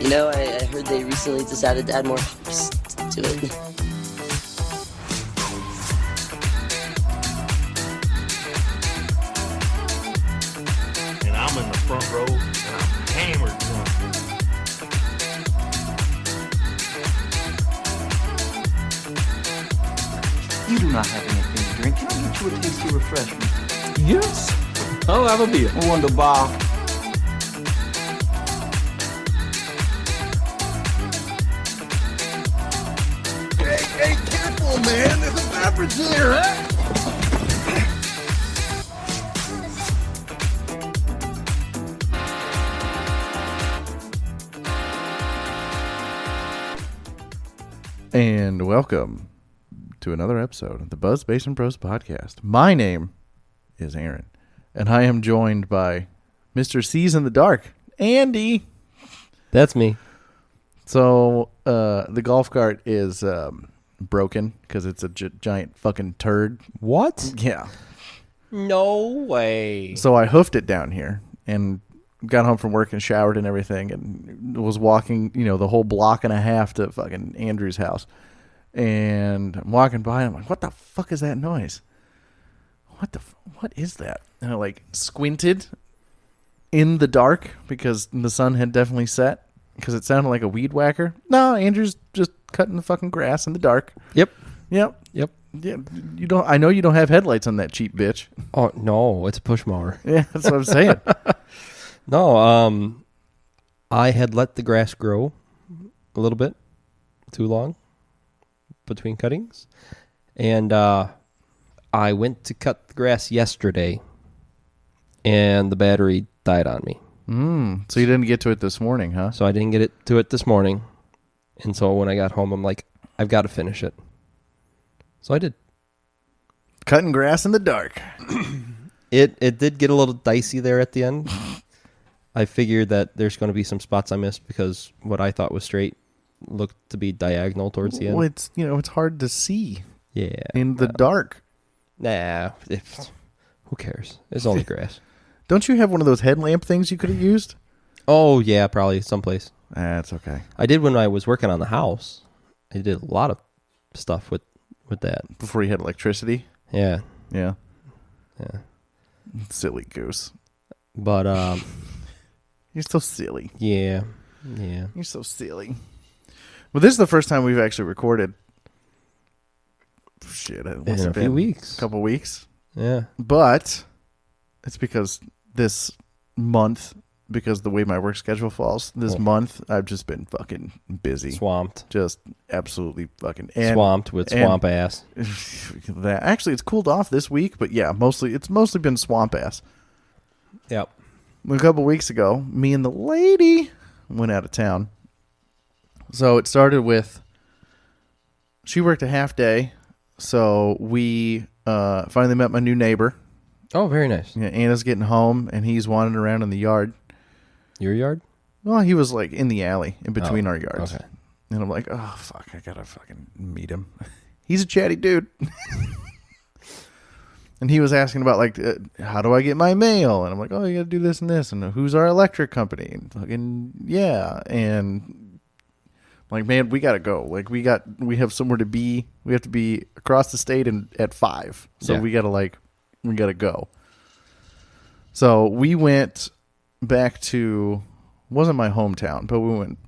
You know, I heard they recently decided to add more hops to it. And I'm in the front row, and I'm hammered drunk. You do not have anything to drink. Can I get you a tasty refreshment? Yes. I'll have a beer. Wunderbar. Hey, careful, man. There's a beverage here, huh? And welcome to another episode of the Buzz Basin Bros podcast. My name is Aaron, and I am joined by Mr. C's in the Dark, Andy. That's me. So the golf cart is broken because it's a giant fucking turd. What? Yeah. No way. So I hoofed it down here and got home from work and showered and everything and was walking, the whole block and a half to fucking Andrew's house. And I'm walking by and I'm like, what the fuck is that noise? What is that? And I squinted in the dark because the sun had definitely set because it sounded like a weed whacker. No, Andrew's just cutting the fucking grass in the dark. Yep. Yeah, I know you don't have headlights on that cheap bitch. Oh, no, it's a push mower. Yeah, that's what I'm saying. No, I had let the grass grow a little bit too long between cuttings. And I went to cut the grass yesterday, and the battery died on me. So you didn't get to it this morning, huh? So I didn't get to it this morning. And so when I got home, I'm like, I've got to finish it. So I did. Cutting grass in the dark. It did get a little dicey there at the end. I figured that there's going to be some spots I missed because what I thought was straight looked to be diagonal towards the end. Well, it's hard to see Yeah. in the dark. Nah. Who cares? It's only grass. Don't you have one of those headlamp things you could have used? Oh, yeah, probably someplace. That's okay. I did when I was working on the house. I did a lot of stuff with that. Before you had electricity? Yeah. Yeah. Yeah. Silly goose. But, You're so silly. yeah. Yeah. You're so silly. Well, this is the first time we've actually recorded. Shit, what's In it a few been? weeks. A couple weeks. Yeah. But it's because this month, because the way my work schedule falls, this month I've just been fucking busy. Swamped. Just absolutely fucking Swamped with swamp ass. That actually, it's cooled off this week, but yeah, it's mostly been swamp ass. Yep. A couple weeks ago, me and the lady went out of town. So it started with, she worked a half day, so we finally met my new neighbor. Oh, very nice. Yeah, Anna's getting home, and he's wandering around in the yard. Your yard? Well, he was in the alley in between our yards. Okay. And I'm like, oh, fuck, I gotta fucking meet him. He's a chatty dude. And he was asking about, how do I get my mail? And I'm like, oh, you gotta do this and this. And who's our electric company? And fucking, yeah. And I'm like, man, we gotta go. We have somewhere to be. We have to be across the state at 5. So Yeah. we gotta go. So we went back to, wasn't my hometown, but we went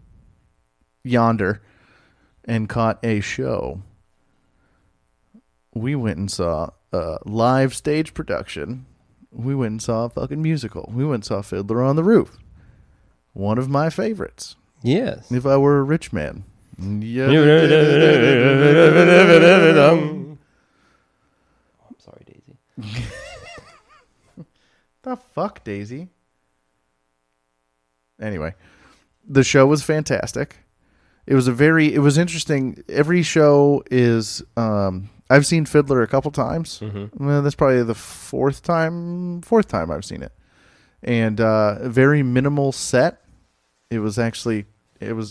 yonder and caught a show. We went and saw a live stage production. We went and saw a fucking musical. We went and saw Fiddler on the Roof. One of my favorites. Yes. If I were a rich man. Yeah. I'm sorry, Daisy. The fuck, Daisy? Anyway, the show was fantastic. It was interesting. Every show is, I've seen Fiddler a couple times. Mm-hmm. Well, that's probably the fourth time I've seen it. And very minimal set. It was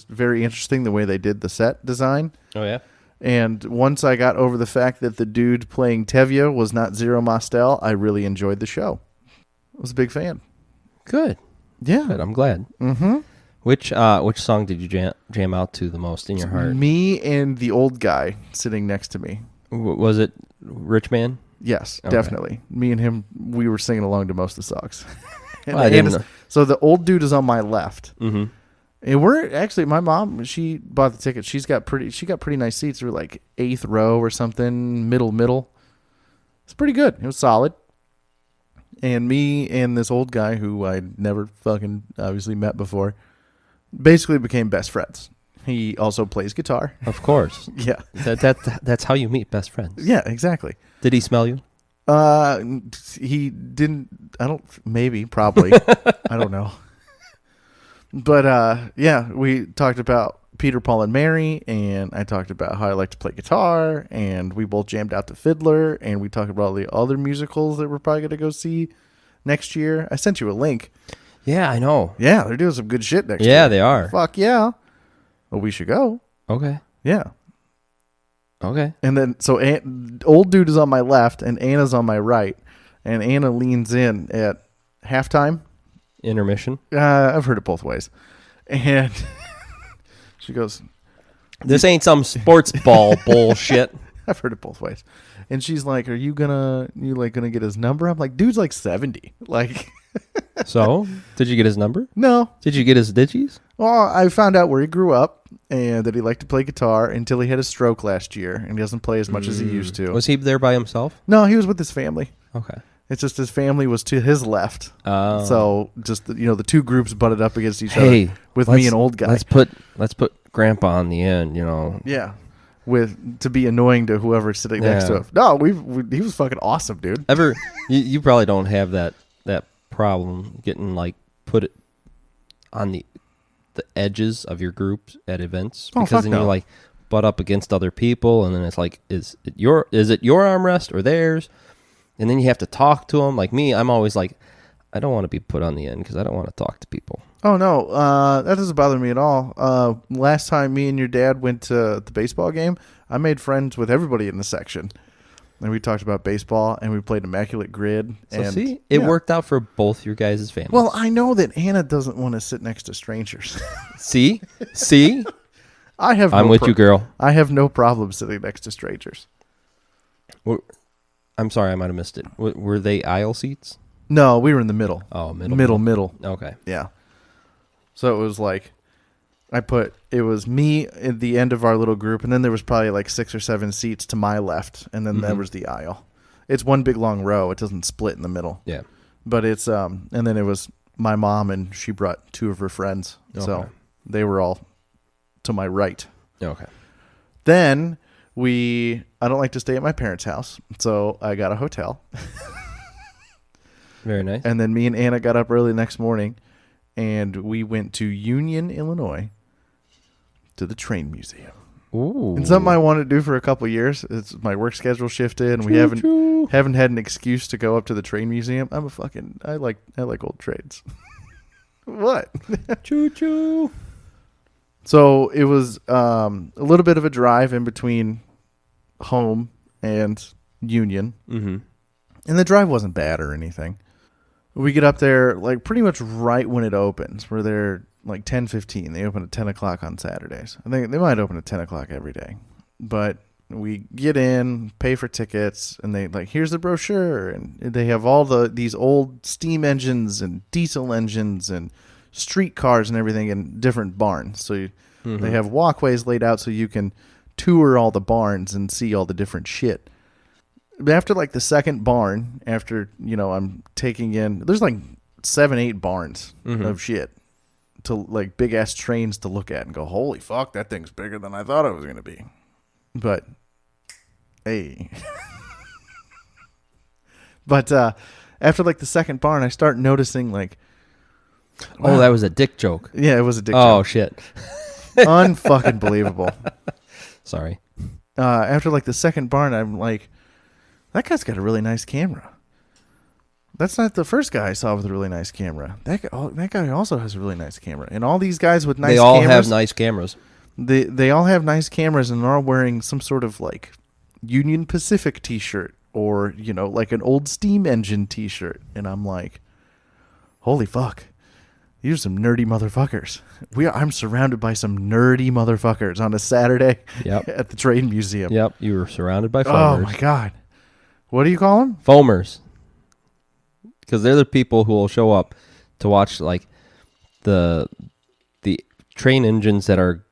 very interesting the way they did the set design. Oh, yeah? And once I got over the fact that the dude playing Tevye was not Zero Mostel, I really enjoyed the show. I was a big fan. Good. Yeah. Good. I'm glad. Mm-hmm. Which song did you jam out to the most in your heart? Me and the old guy sitting next to me. Was it Rich Man? Yes, Okay. definitely. Me and him, we were singing along to most of the songs. And Well, I didn't Anna's- know. So the old dude is on my left. Mm-hmm. And we're actually, my mom, she bought the ticket. She got pretty nice seats. We're like 8th row or something, middle. It's pretty good. It was solid. And me and this old guy who I'd never fucking obviously met before basically became best friends. He also plays guitar. Of course. Yeah. That's how you meet best friends. Yeah, exactly. Did he smell you? He didn't, probably. I don't know. But, yeah, we talked about Peter, Paul, and Mary, and I talked about how I like to play guitar, and we both jammed out to Fiddler, and we talked about all the other musicals that we're probably going to go see next year. I sent you a link. Yeah, I know. Yeah, they're doing some good shit next year. Yeah, they are. Fuck yeah. Well, we should go. Okay. Yeah. Okay. And then, so old dude is on my left, and Anna's on my right, and Anna leans in at halftime. Intermission. I've heard it both ways. And she goes, This ain't some sports ball bullshit. I've heard it both ways. And she's like, you gonna get his number? I'm like, dude's like 70. Like, So, did you get his number? no. Did you get his digis? Well, I found out where he grew up and that he liked to play guitar until he had a stroke last year, and he doesn't play as much as he used to. Was he there by himself? No, he was with his family. Okay. It's just his family was to his left. Oh. So just the two groups butted up against each Hey, other with me let's- and old guy. Let's put Grandpa on the end. Yeah, with to be annoying to whoever's sitting next to Yeah. him. No, he was fucking awesome, dude. Ever you probably don't have that problem getting like put it on the edges of your group at events, Oh, because fuck then no. you like butt up against other people, and then it's like, is it your armrest or theirs? And then you have to talk to them. Like me, I'm always like, I don't want to be put on the end because I don't want to talk to people. Oh no, that doesn't bother me at all. Last time me and your dad went to the baseball game, I made friends with everybody in the section, and we talked about baseball, and we played Immaculate Grid. So and see, it yeah. worked out for both your guys' families. Well, I know that Anna doesn't want to sit next to strangers. see, I have. I'm no with you, girl. I have no problem sitting next to strangers. I'm sorry, I might have missed it. Were they aisle seats? No, we were in the middle. Oh, middle. Okay. Yeah. So it was like, it was me at the end of our little group, and then there was probably like 6 or 7 seats to my left, and then there was the aisle. It's one big long row. It doesn't split in the middle. Yeah. But it's, and then it was my mom, and she brought 2 of her friends. So Okay. they were all to my right. Okay. Then I don't like to stay at my parents' house, so I got a hotel. Very nice. And then me and Anna got up early the next morning, and we went to Union, Illinois, to the Train Museum. Ooh. It's something I wanted to do for a couple of years. It's my work schedule shifted, and we haven't had an excuse to go up to the Train Museum. I like old trains. What? Choo choo. So it was a little bit of a drive in between home and Union, Mm-hmm. and the drive wasn't bad or anything. We get up there like pretty much right when it opens. We're there like 10:15. They open at 10 o'clock on Saturdays. I think they might open at 10 o'clock every day. But we get in, pay for tickets, and they like, here's the brochure, and they have all these old steam engines and diesel engines and street cars and everything in different barns. So they have walkways laid out so you can tour all the barns and see all the different shit. But after like the second barn, I'm taking in, there's like 7-8 barns of shit to like big ass trains to look at and go, holy fuck, that thing's bigger than I thought it was going to be. But hey, but after like the second barn, I start noticing like, Oh, that was a dick joke. yeah, it was a dick Oh joke. shit. Unfucking believable. Sorry. After like the second barn, I'm like, that guy's got a really nice camera. That's not the first guy I saw with a really nice camera. That guy also has a really nice camera. And all these guys with nice They all cameras, have nice cameras. They all have nice cameras, and they're all wearing some sort of like Union Pacific t-shirt or, like an old steam engine t-shirt. And I'm like, holy fuck. These are some nerdy motherfuckers. I'm surrounded by some nerdy motherfuckers on a Saturday Yep. at the Train Museum. Yep, you were surrounded by Oh foamers. my God. What do you call them? Foamers. Because they're the people who will show up to watch like the train engines that are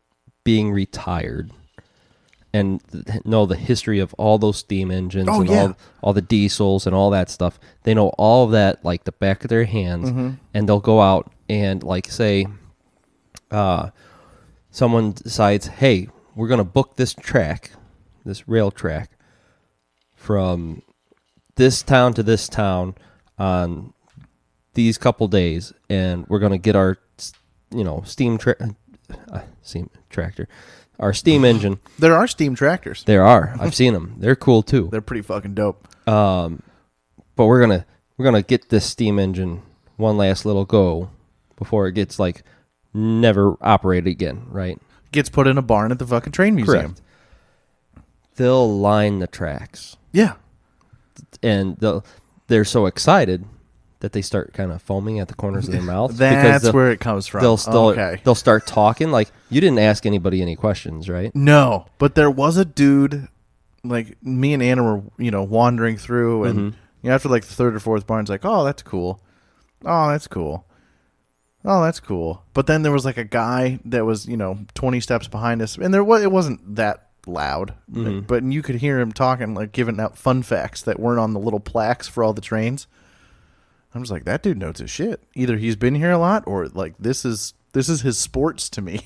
being retired and know the history of all those steam engines Oh, and yeah. all the diesels and all that stuff. They know all of that like the back of their hands, Mm-hmm. and they'll go out and like say someone decides, hey, we're going to book this track, this rail track from this town to this town on these couple days, and we're going to get our steam tractor, our steam engine. There are steam tractors. There are. I've seen them. They're cool too. They're pretty fucking dope. But we're gonna get this steam engine one last little go before it gets like never operated again, right? Gets put in a barn at the fucking Train Museum. Correct. They'll line the tracks, Yeah. and they're so excited that they start kind of foaming at the corners of their mouth. That's where it comes from. They'll start talking like you didn't ask anybody any questions, right? No, but there was a dude, like me and Anna were, wandering through, and after like the third or fourth barn's like, oh, that's cool. Oh, that's cool. Oh, that's cool. But then there was like a guy that was, 20 steps behind us, and it wasn't that loud, but you could hear him talking, like giving out fun facts that weren't on the little plaques for all the trains. I'm just like, that dude knows his shit. Either he's been here a lot, or like this is his sports to me.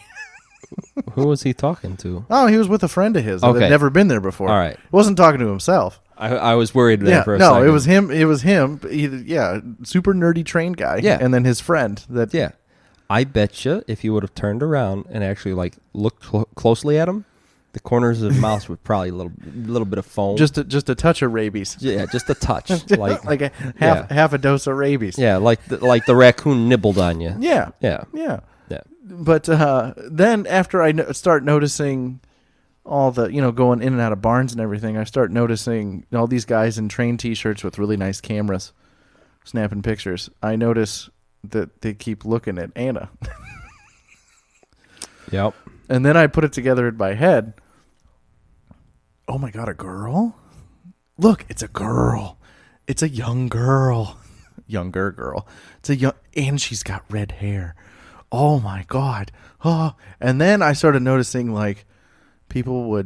Who was he talking to? Oh, he was with a friend of his that Okay. had never been there before. All right. He wasn't talking to himself. I was worried there Yeah, for a no, second. it was him. It was him. Super nerdy train guy. Yeah. And then his friend that. Yeah. I bet you if you would have turned around and actually like looked closely at him, the corners of his mouth would probably a little bit of foam. Just a touch of rabies. yeah, just a touch. like a half a dose of rabies. yeah, like the raccoon nibbled on you. Yeah. Yeah. Yeah. Yeah. But then after I start noticing all the, going in and out of barns and everything, I start noticing all these guys in train T-shirts with really nice cameras snapping pictures. I notice that they keep looking at Anna. Yep. And then I put it together in my head. Oh my God, a girl? Look, it's a girl. It's a young girl. Younger girl. And she's got red hair. Oh my God. Oh. And then I started noticing like people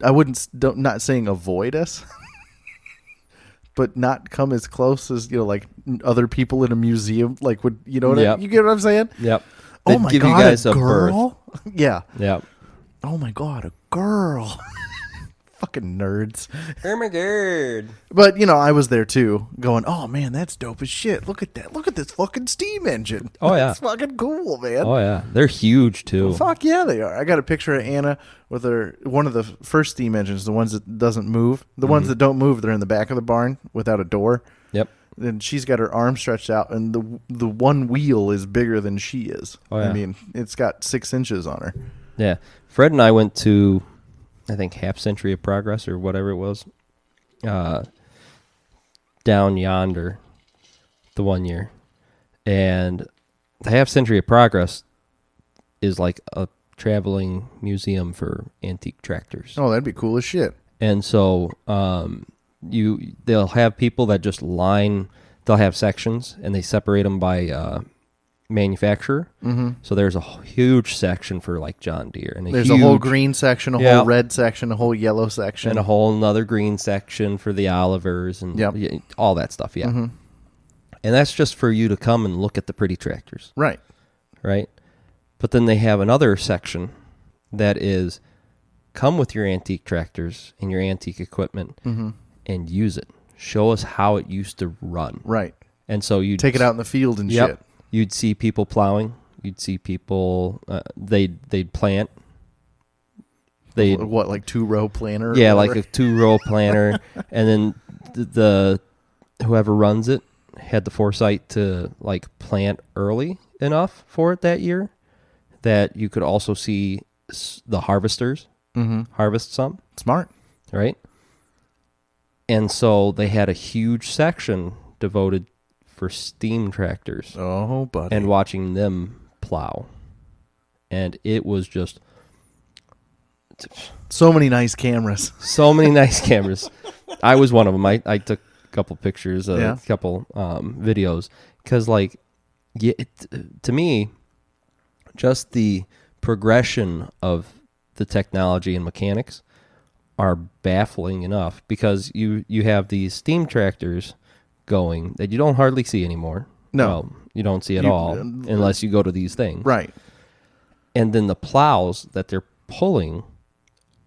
not saying avoid us, but not come as close as, like other people in a museum, like would, you get what I'm saying? Yep. Oh They'd my give God, you guys a a birth. girl? Yeah. Yep. Oh my God, a girl. Fucking nerds. Oh my God. But, I was there too, going, oh man, that's dope as shit. Look at that. Look at this fucking steam engine. Oh, yeah. That's fucking cool, man. Oh yeah, they're huge too. Fuck yeah, they are. I got a picture of Anna with one of the first steam engines, the ones that doesn't move. The ones that don't move, they're in the back of the barn without a door. Yep. And she's got her arm stretched out, and the one wheel is bigger than she is. Oh, yeah. I mean, it's got 6 inches on her. Yeah. Fred and I went to, I think, Half Century of Progress or whatever it was, down yonder the one year. And the Half Century of Progress is like a traveling museum for antique tractors. Oh, that'd be cool as shit. And so they'll have people that just they'll have sections, and they separate them by manufacturer. Mm-hmm. So there's a huge section for like John Deere, and There's a whole green section, a whole red section, a whole yellow section, and a whole another green section for the Olivers and all that stuff. Yeah. Mm-hmm. And that's just for you to come and look at the pretty tractors. Right. But then they have another section that is come with your antique tractors and your antique equipment and use it. Show us how it used to run. Right. And so you take it out in the field and shit. You'd see people plowing. You'd see people. They'd plant. What, like 2-row planter? Yeah, like a 2-row planter, and then the whoever runs it had the foresight to like plant early enough for it that year that you could also see the harvesters harvest some. Smart. Right? And so they had a huge section devoted for steam tractors Oh, buddy. and watching them plow. And it was just so many nice cameras. so many nice cameras. I was one of them. I took a couple pictures, Yeah. a couple videos, because like, yeah, to me, just the progression of the technology and mechanics are baffling enough, because you have these steam tractors going that you don't hardly see anymore. No. Well, you don't see at You- all unless you go to these things. Right. And then the plows that they're pulling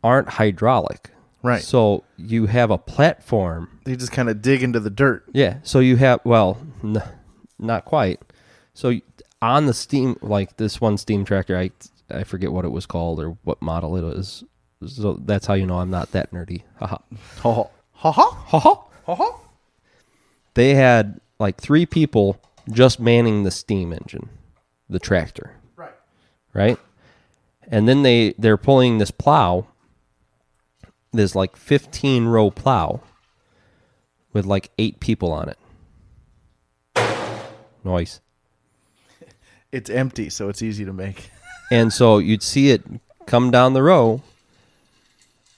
aren't hydraulic. Right. So you have a platform. They just kind of dig into the dirt. Yeah. So you have, well, not quite. So on the steam, like this one steam tractor, I forget what it was called or what model it is. So that's how you know I'm not that nerdy. Haha. Ha ha. Ha ha. Haha. Ha ha. They had like 3 people just manning the steam engine, the tractor. Right. Right? And then they're pulling this plow, this like 15-row plow with like 8 people on it. Nice. It's empty, so it's easy to make. And so you'd see it come down the row,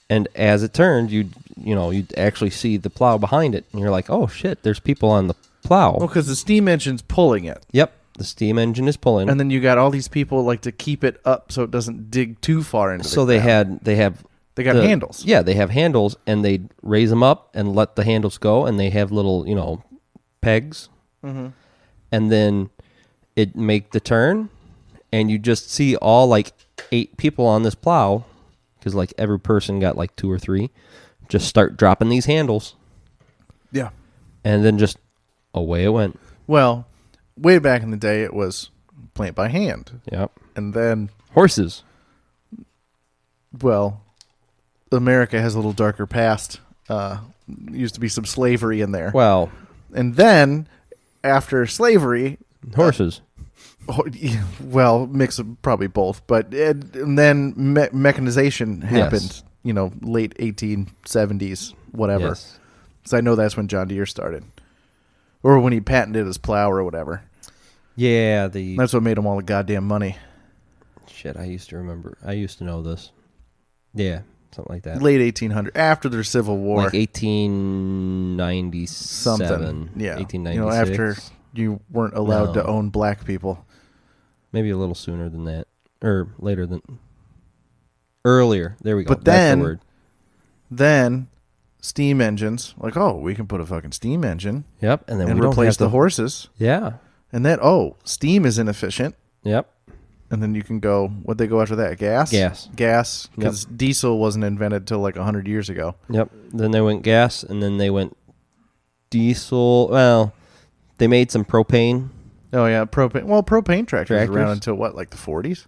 and as it turned, you'd actually see the plow behind it, and you're like, oh shit, there's people on the plow. Well, because the steam engine's pulling it. Yep, the steam engine is pulling. And then you got all these people like to keep it up so it doesn't dig too far into so the ground. they have They got handles. Yeah, they have handles, and they raise them up and let the handles go, and they have little pegs, and then it make the turn, and you just see all like 8 people on this plow, because like every person got like 2 or 3, just start dropping these handles, Yeah. and then just away it went. Well, way back in the day, it was plant by hand. Yep. And then, Horses. well, America has a little darker past. Used to be some slavery in there. Well, And then, after slavery, horses. well, mix of probably both, but and then mechanization happened. Yes. Late 1870s, whatever. Yes. So I know that's when John Deere started, or when he patented his plow or whatever. Yeah, That's what made him all the goddamn money. shit, I used to know this. Yeah, something like that. Late 1800, after their Civil War, Like 1897. something. Yeah, 1896. after you weren't allowed to No. own black people. Maybe a little sooner than that. Or later than... Earlier. There we go. But That's then- the word. Then steam engines, like, oh, we can put a fucking steam engine Yep. And then and we don't replace have the to... horses. Yeah. And then, steam is inefficient. Yep. And then you can go, what'd they go after that? Gas? Gas. Gas, because diesel wasn't invented till like 100 years ago. Yep. Then they went gas, and then they went diesel. Well, they made some propane. Oh, yeah, propane. Well, propane tractors were around Tractors? until what, like the 40s?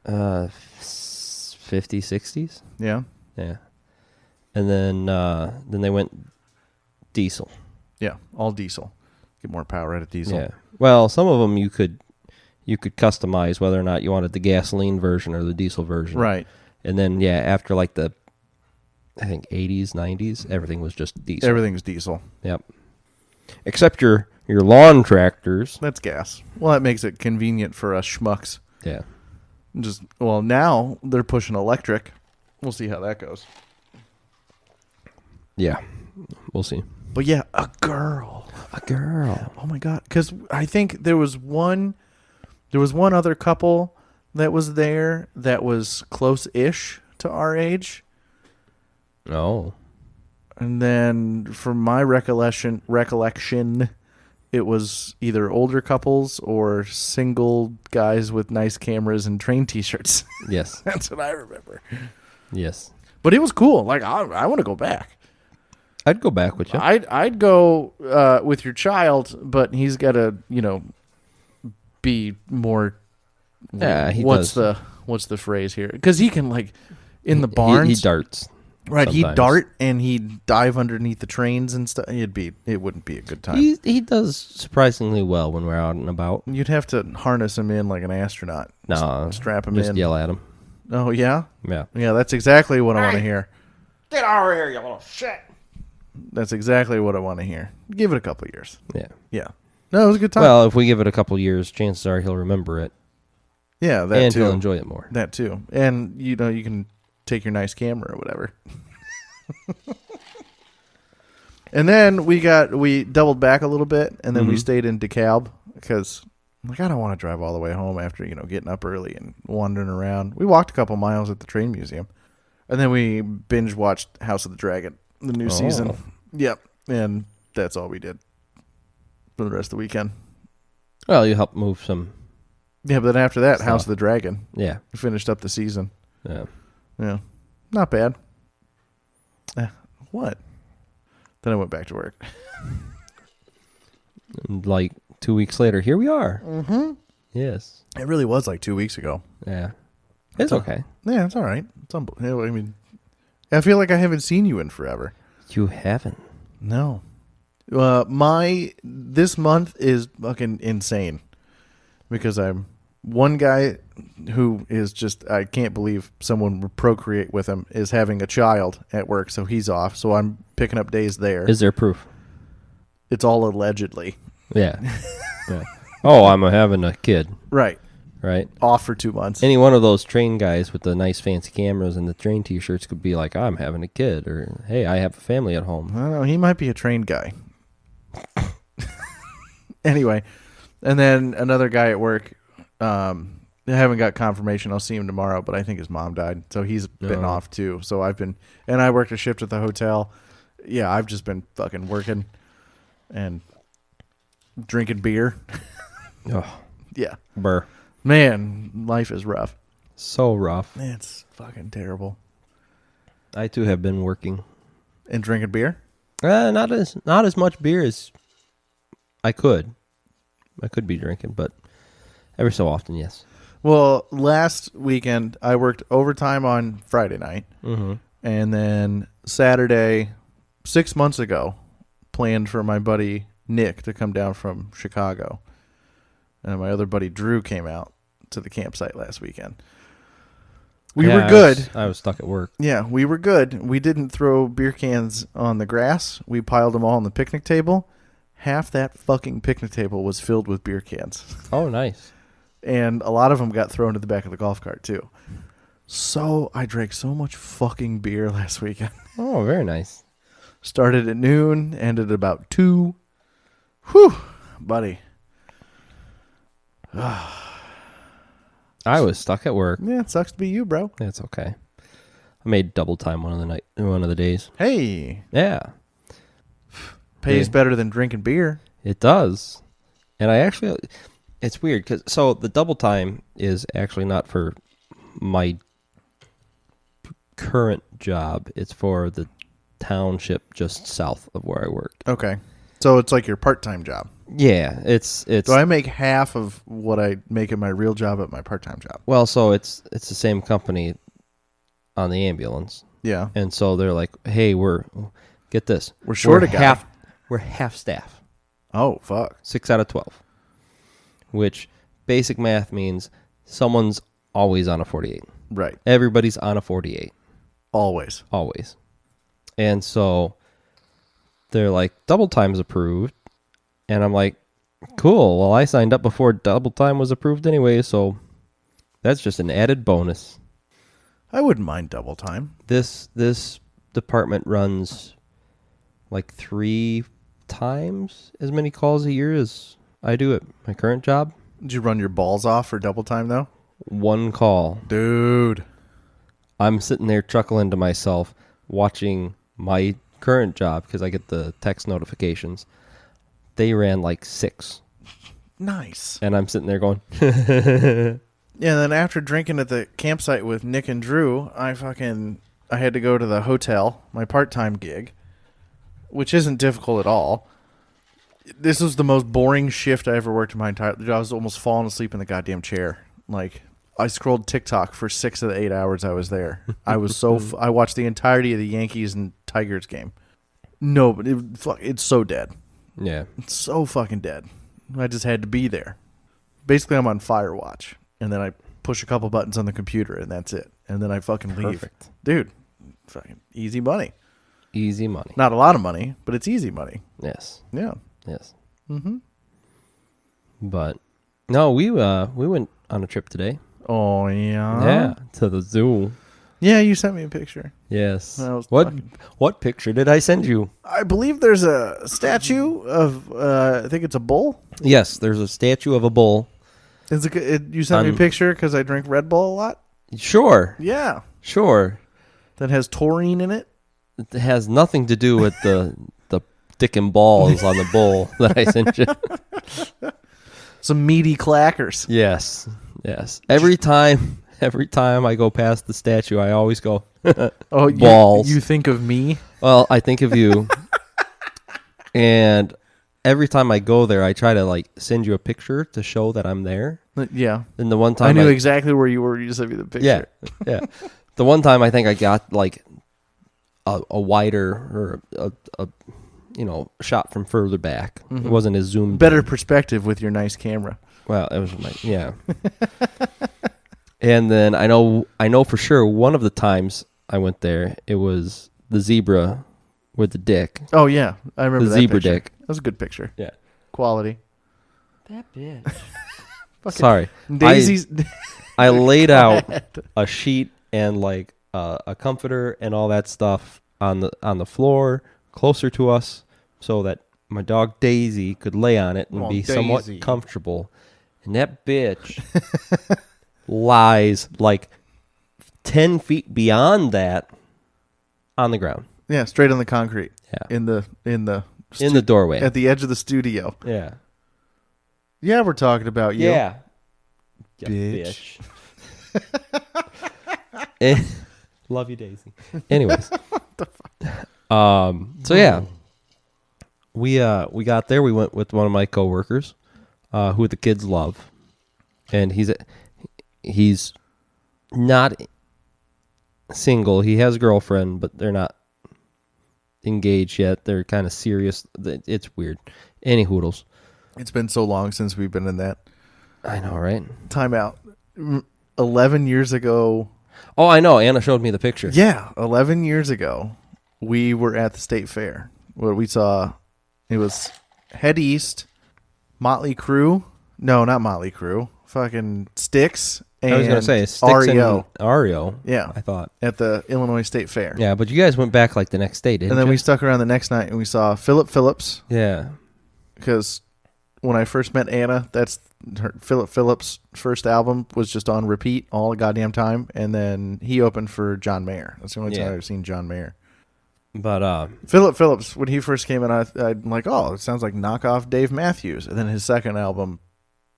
50s, 60s. Yeah. Yeah. And then they went diesel. Yeah, all diesel. Get more power out of diesel. Yeah. Well, some of them you could customize whether or not you wanted the gasoline version or the diesel version. Right. And then after like the I think 80s, 90s, everything was just diesel. Everything's diesel. Yep. Except your lawn tractors. That's gas. Well, that makes it convenient for us schmucks. Yeah. Now they're pushing electric. We'll see how that goes. Yeah. We'll see. But yeah, a girl. A girl. Oh my god! Because I think there was one other couple that was there that was close-ish to our age, Oh. and then from my recollection, it was either older couples or single guys with nice cameras and train T-shirts. Yes. That's what I remember. Yes. But it was cool. Like I want to go back. I'd go back with you. I'd go with your child, but he's got to be more. Yeah, he what's does. what's the phrase here? Because he can in the barns. He darts. Right, he'd sometimes. dart and he'd dive underneath the trains and stuff. It wouldn't be a good time. He does surprisingly well when we're out and about. You'd have to harness him in like an astronaut. No, strap him just in. yell at him. Oh yeah, Yeah. yeah. That's exactly what I want to hear. Get over here, you little shit. That's exactly what I want to hear. Give it a couple of years. Yeah. Yeah. No, it was a good time. Well, if we give it a couple years, chances are he'll remember it yeah, that and too. he'll enjoy it more. That too. And, you know, you can take your nice camera or whatever. And then we doubled back a little bit, and then we stayed in DeKalb because I'm like, I don't want to drive all the way home after, you know, getting up early and wandering around. We walked a couple miles at the train museum, and then we binge watched House of the Dragon, the new season. Yep. And that's all we did for the rest of the weekend. Well, you help move some. Yeah, but then after that, Stuff. House of the Dragon. Yeah. We finished up the season. Yeah. Yeah. Not bad. What? Then I went back to work. And like 2 weeks later, here we are. Mm-hmm. Yes. It really was like 2 weeks ago. Yeah. It's okay. Yeah, it's all right. It's I mean, I feel like I haven't seen you in forever. You haven't. No. This month is fucking insane because I'm one guy who is just, I can't believe someone would procreate with him, is having a child at work, so he's off. So I'm picking up days there. Is there proof? It's all allegedly. Yeah. Yeah. Oh, I'm having a kid. Right. Right. Off for 2 months. Any one of those train guys with the nice fancy cameras and the train T-shirts could be like, I'm having a kid, or hey, I have a family at home. I don't know. He might be a trained guy. Anyway, and then another guy at work. I haven't got confirmation. I'll see him tomorrow, but I think his mom died, so he's been off too. So I worked a shift at the hotel. Yeah, I've just been fucking working and drinking beer. Oh, Yeah, burr. man, life is rough. So rough. It's fucking terrible. I too have been working. And drinking beer? Not as much beer as I could. I could be drinking, but every so often, yes. Well, last weekend I worked overtime on Friday night, and then Saturday, 6 months ago, planned for my buddy Nick to come down from Chicago, and my other buddy Drew came out to the campsite last weekend. We were good. I was stuck at work. Yeah, we were good. We didn't throw beer cans on the grass. We piled them all on the picnic table. Half that fucking picnic table was filled with beer cans. Oh, nice. And a lot of them got thrown to the back of the golf cart, too. So I drank so much fucking beer last weekend. Oh, very nice. Started at noon, ended at about 2. Whew, buddy. I was stuck at work. Yeah, it sucks to be you, bro. That's okay. I made double time one of the days. Hey, Yeah, pays Yeah. better than drinking beer. it does. And I actually, it's weird because the double time is actually not for my current job. It's for the township just south of where I work. Okay. So it's like your part-time job. Yeah, it's So I make half of what I make at my real job at my part-time job. well, so it's the same company on the ambulance. Yeah. And so they're like, "Hey, get this. We're short a guy." We're half staff. Oh, fuck. 6 out of 12. Which basic math means someone's always on a 48. Right. Everybody's on a 48 Always. always. And so they're like, double time's approved. And I'm like, cool. Well, I signed up before double time was approved anyway, so that's just an added bonus. I wouldn't mind double time. This department runs like 3 times as many calls a year as I do at my current job. Did you run your balls off for double time, though? 1 call. Dude. I'm sitting there chuckling to myself watching my current job because I get the text notifications. They ran like 6. Nice. And I'm sitting there going, Yeah, then after drinking at the campsite with Nick and Drew, I had to go to the hotel, my part-time gig, which isn't difficult at all. This was the most boring shift I ever worked in my entire life. I was almost falling asleep in the goddamn chair. Like, I scrolled TikTok for 6 of the 8 hours I was there. I was I watched the entirety of the Yankees and Tigers game. No, but it's so dead. yeah. It's so fucking dead. I just had to be there. Basically, I'm on Firewatch, and then I push a couple buttons on the computer, and that's it. And then I fucking leave. Perfect. Dude, fucking easy money. Easy money. Not a lot of money, but it's easy money. Yes. Yeah. Yes. But no, we went on a trip today. Oh yeah. Yeah, to the zoo. Yeah, you sent me a picture. Yes. That was What fucking- what picture did I send you? I believe there's a statue of I think it's a bull. Yes, there's a statue of a bull. You sent me a picture because I drink Red Bull a lot. Sure. Yeah, Sure. that has taurine in it. It has nothing to do with the dick and balls on the bull that I sent you. Some meaty clackers. Yes. Yes. Every time I go past the statue, I always go, Oh, balls. You think of me? well, I think of you. And every time I go there, I try to like send you a picture to show that I'm there. Yeah, And the one time I knew exactly where you were. You sent me the picture. Yeah. The one time I think I got like a wider or a shot from further back. It wasn't as zoomed. Better in. perspective with your nice camera. Well, it was yeah. And then I know for sure one of the times I went there, it was the zebra with the dick. Oh yeah, I remember The that zebra picture. dick. That was a good picture. Yeah. Quality. That bitch. Sorry. Daisy's. I laid out a sheet and like a comforter and all that stuff on the floor closer to us so that my dog Daisy could lay on it and Oh, be somewhat Daisy. comfortable. And that bitch lies like 10 feet beyond that on the ground. Yeah, straight on the concrete. Yeah. In the In the doorway. at the edge of the studio. Yeah. Yeah, we're talking about you. Yeah. You Bitch. Eh, love you, Daisy. Anyways. So yeah. We got there. We went with one of my coworkers, who the kids love. And he's not single. He has a girlfriend, but they're not engaged yet. They're kind of serious. It's weird. Any hoodles. It's been so long since we've been in that I know, right? timeout. 11 years ago. Oh, I know. Anna showed me the picture. Yeah, 11 years ago, we were at the state fair where we saw it was Head East, Motley Crue. No, not Motley Crue. Fucking Styx. And I was going to say Styx REO. and REO. Yeah. I thought. At the Illinois State Fair. Yeah, but you guys went back like the next day, didn't And then you? we stuck around the next night and we saw Philip Phillips Yeah. because when I first met Anna, that's Philip Phillips' first album was just on repeat all the goddamn time. And then he opened for John Mayer. That's the only time Yeah. I've ever seen John Mayer. But Philip Phillips, when he first came in, I'm like, oh, it sounds like knockoff Dave Matthews. And then his second album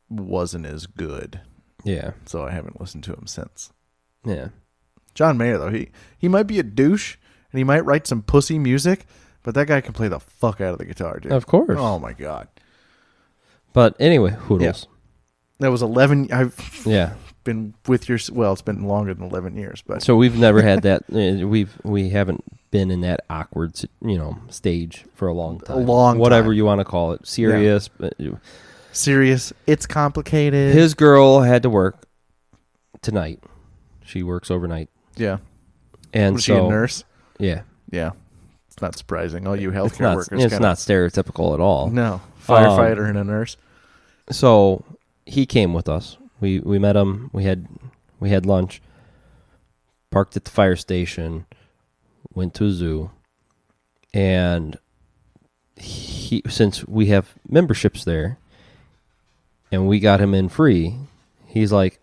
wasn't as good. yeah. So I haven't listened to him since. Yeah. John Mayer, though, he might be a douche and he might write some pussy music, but that guy can play the fuck out of the guitar, dude. Of course. Oh, my God. But anyway, hoodles. That was 11. I've Yeah. been with your, well, it's been longer than 11 years, but So we've never had that. We haven't been in that awkward, stage for a long time. A long whatever time. you want to call it, serious. But serious. It's complicated. his girl had to work tonight. She works overnight, yeah. and Was so she a nurse? yeah, Yeah. It's not surprising. All you it's healthcare not. workers. It's kinda- not stereotypical at all. No. Firefighter and a nurse. So he came with us. We met him. We had lunch. Parked at the fire station. Went to a zoo. And since we have memberships there, and we got him in free, he's like,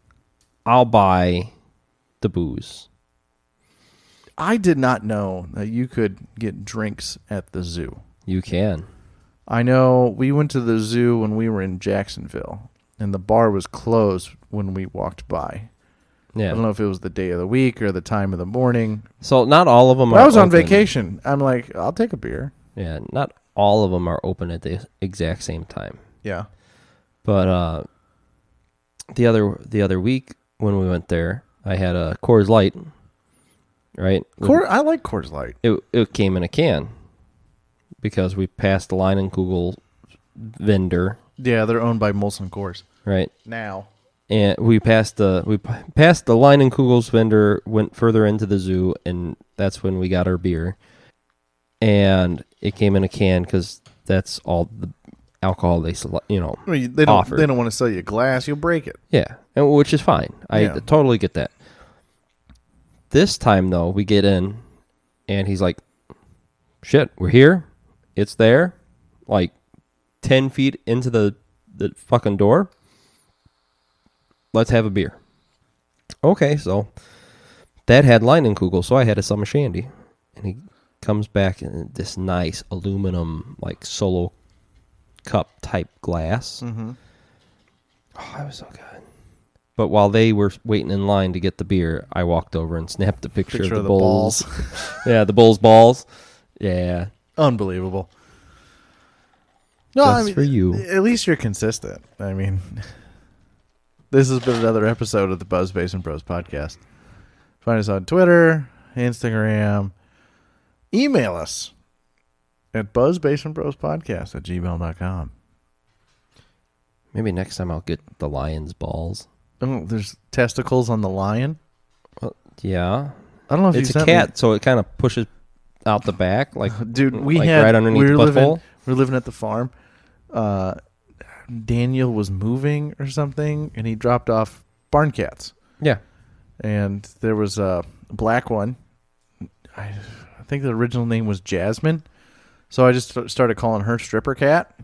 "I'll buy the booze." I did not know that you could get drinks at the zoo. You can. I know we went to the zoo when we were in Jacksonville, and the bar was closed when we walked by. I don't Yeah. know if it was the day of the week or the time of the morning. So not all of them But are I was on open. vacation. I'm like, I'll take a beer. Yeah, not all of them are open at the exact same time. Yeah. But the other week when we went there, I had a Coors Light. Right, I like Coors Light. it came in a can because we passed the Line and Kugel vendor, Yeah, they're owned by Molson Coors right? now. And we passed the Line and Kugel's vendor, went further into the zoo, and that's when we got our beer. And it came in a can because that's all alcohol they They don't. offer. They don't want to sell you a glass. You'll break it. Yeah, and which is fine. I Yeah. totally get that. This time though, we get in, and he's like, "Shit, we're here. It's there, like 10 feet into the fucking door. Let's have a beer." Okay, so Dad had Leinenkugel, so I had a summer shandy, and he comes back in this nice aluminum like solo cup type glass. Mm-hmm. Oh, that was so good. But while they were waiting in line to get the beer, I walked over and snapped a picture of the Bulls. Yeah, the Bulls balls. Yeah. Unbelievable. No, Just for you. At least you're consistent. I mean, this has been another episode of the Buzz Basement Bros podcast. Find us on Twitter, Instagram. Email us at buzzbasementbrospodcast@gmail.com. Maybe next time I'll get the Lions balls. Oh, there's testicles on the lion. Yeah. I don't know if It's you a sent me- cat, so it kind of pushes out the back. Like, Dude, we like had right underneath the butthole. We were living at the farm. Daniel was moving or something, and he dropped off barn cats. Yeah. And there was a black one. I think the original name was Jasmine. So I just started calling her Stripper Cat.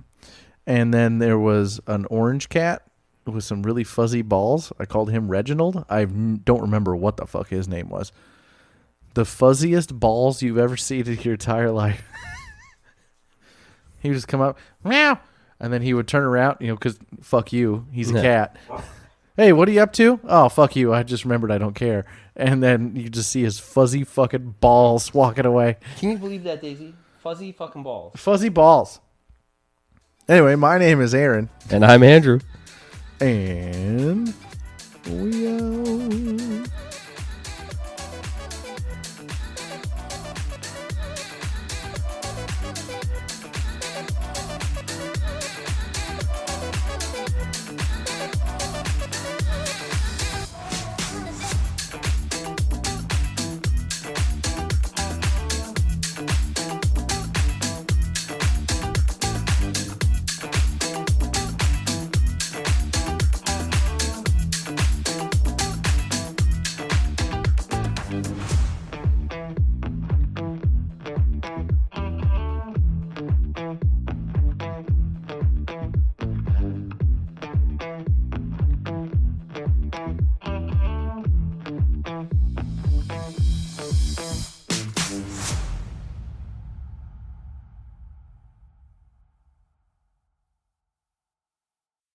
And then there was an orange cat with some really fuzzy balls. I called him Reginald. I don't remember what the fuck his name was. The fuzziest balls you've ever seen in your entire life. He would just come up, meow, and then he would turn around, because fuck you, he's a cat. Hey, what are you up to? Oh, fuck you, I just remembered I don't care. And then you just see his fuzzy fucking balls walking away. Can you believe that, Daisy? Fuzzy fucking balls. Fuzzy balls. Anyway, my name is Aaron. And I'm Andrew. And we out.